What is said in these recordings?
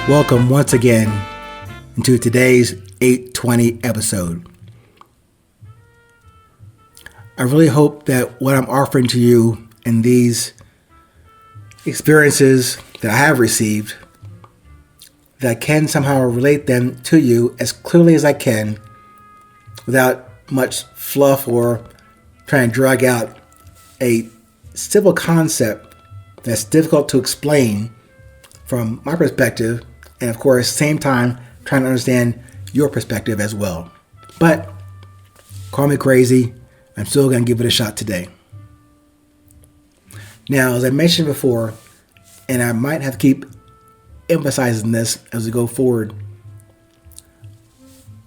Welcome once again into today's 820 episode. I really hope that what I'm offering to you in these experiences that I have received, that I can somehow relate them to you as clearly as I can without much fluff or trying to drag out a simple concept that's difficult to explain from my perspective, and of course, same time, trying to understand your perspective as well. But call me crazy, I'm still going to give it a shot today. Now, as I mentioned before, and I might have to keep emphasizing this as we go forward,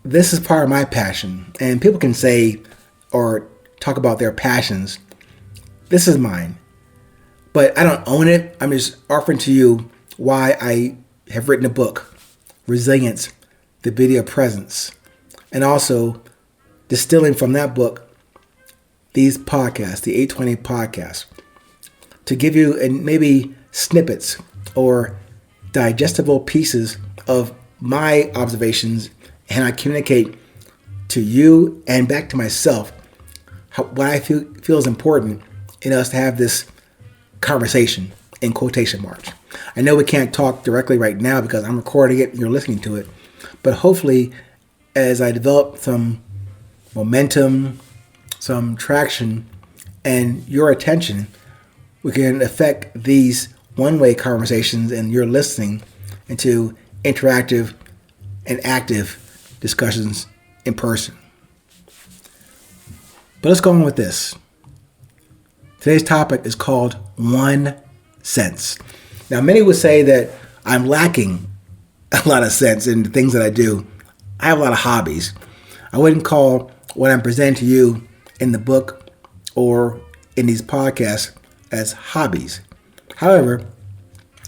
this is part of my passion. And people can say or talk about their passions. This is mine. But I don't own it. I'm just offering to you why I have written a book, Resilience, the Beauty of Presence, and also distilling from that book these podcasts, the 820 podcasts, to give you maybe snippets or digestible pieces of my observations, and I communicate to you and back to myself what I feel is important in us to have this conversation in quotation marks. I know we can't talk directly right now because I'm recording it and you're listening to it, but hopefully as I develop some momentum, some traction, and your attention, we can affect these one-way conversations and your listening into interactive and active discussions in person. But let's go on with this. Today's topic is called One Sense. Now, many would say that I'm lacking a lot of sense in the things that I do. I have a lot of hobbies. I wouldn't call what I'm presenting to you in the book or in these podcasts as hobbies. However,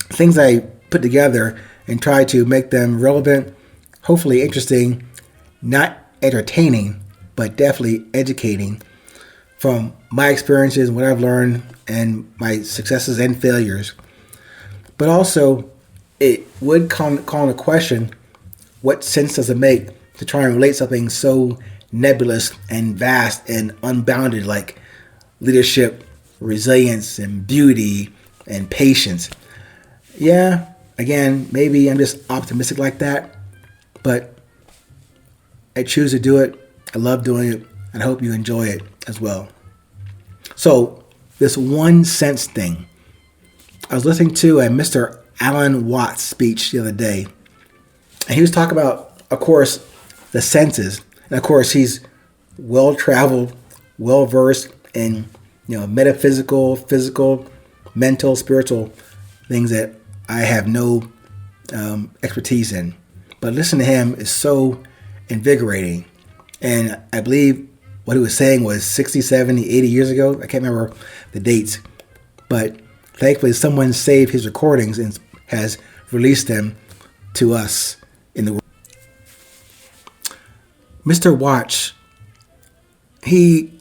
things I put together and try to make them relevant, hopefully interesting, not entertaining, but definitely educating from my experiences, what I've learned, and my successes and failures. But also, it would call into question, what sense does it make to try and relate something so nebulous and vast and unbounded like leadership, resilience, and beauty, and patience? Yeah, again, maybe I'm just optimistic like that, but I choose to do it. I love doing it, and I hope you enjoy it as well. So, this one sense thing. I was listening to a Mr. Alan Watts speech the other day, and he was talking about, of course, the senses. And of course, he's well-traveled, well-versed in, metaphysical, physical, mental, spiritual things that I have no expertise in. But listening to him is so invigorating. And I believe what he was saying was 60, 70, 80 years ago. I can't remember the dates. But thankfully, someone saved his recordings and has released them to us in the world. Mr. Watts, he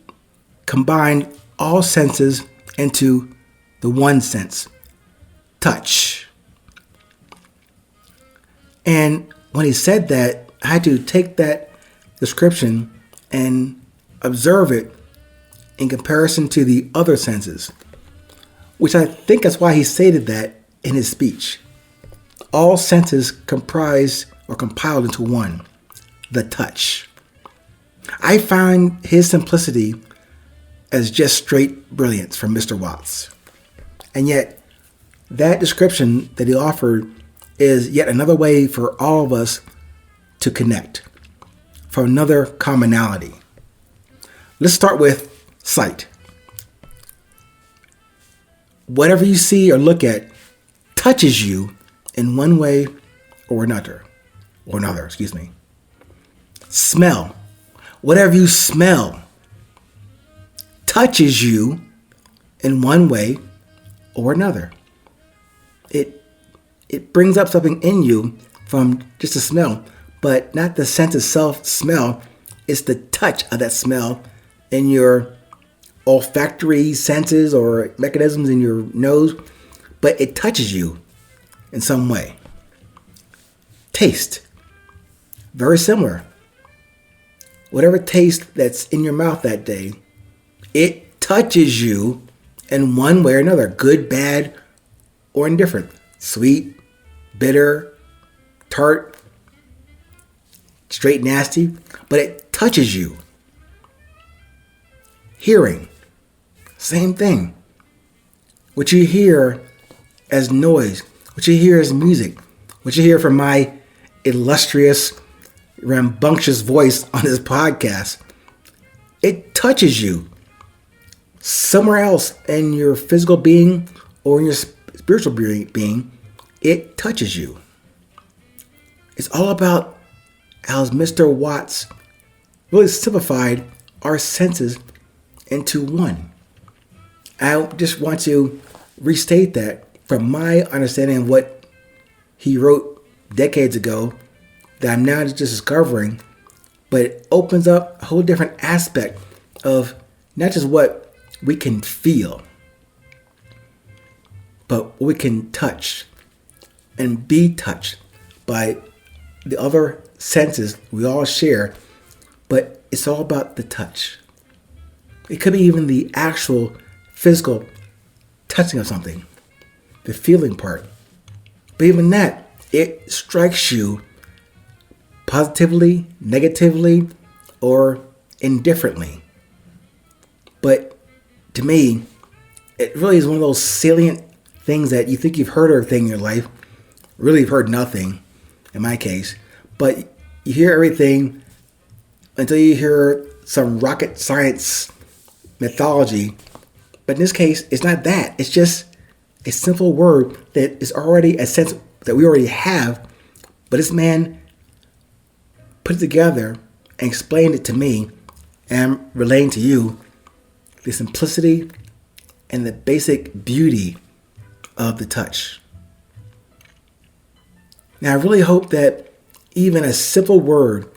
combined all senses into the one sense, touch. And when he said that, I had to take that description and observe it in comparison to the other senses, which I think is why he stated that in his speech. All senses comprise or compiled into one, the touch. I find his simplicity as just straight brilliance from Mr. Watts. And yet, that description that he offered is yet another way for all of us to connect, for another commonality. Let's start with sight. Whatever you see or look at touches you in one way or another. Smell. Whatever you smell touches you in one way or another. It brings up something in you from just a smell, but not the sense itself smell. It's the touch of that smell in your olfactory senses or mechanisms in your nose, but it touches you in some way. taste. Very similar. Whatever taste that's in your mouth that day, it touches you in one way or another, good, bad, or indifferent. Sweet, bitter, tart, straight nasty, but it touches you. Hearing, same thing. What you hear as noise, what you hear as music, what you hear from my illustrious, rambunctious voice on this podcast, it touches you somewhere else in your physical being or in your spiritual being. It touches you. It's all about how Mr. Watts really simplified our senses into one. I just want to restate that from my understanding of what he wrote decades ago that I'm now just discovering, but it opens up a whole different aspect of not just what we can feel, but what we can touch and be touched by the other senses we all share, but it's all about the touch. It could be even the actual physical touching of something, the feeling part. But even that, it strikes you positively, negatively, or indifferently. But to me, it really is one of those salient things that you think you've heard everything in your life. Really, you've heard nothing, in my case. But you hear everything until you hear some rocket science mythology. But in this case, it's not that. It's just a simple word that is already a sense that we already have. But this man put it together and explained it to me, and I'm relaying to you the simplicity and the basic beauty of the touch. Now, I really hope that even a simple word,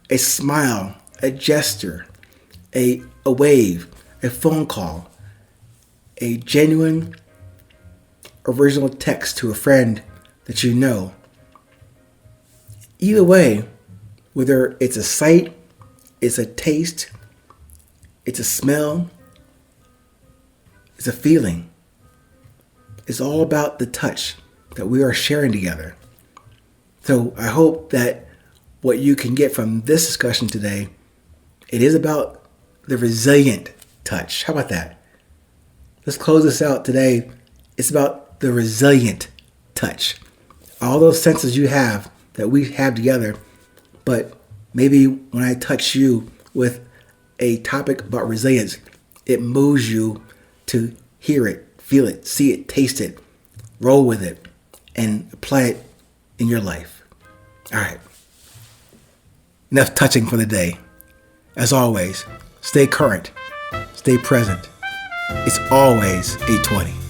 a smile, a gesture, a wave, a phone call, a genuine original text to a friend that you know, either way, whether it's a sight, it's a taste, it's a smell, it's a feeling, it's all about the touch that we are sharing together. So I hope that what you can get from this discussion today, it is about the resilient touch. How about that? Let's close this out today. It's about the resilient touch. All those senses you have that we have together, but maybe when I touch you with a topic about resilience, it moves you to hear it, feel it, see it, taste it, roll with it, and apply it in your life. All right. Enough touching for the day. As always, stay current, stay present. It's always 8:20.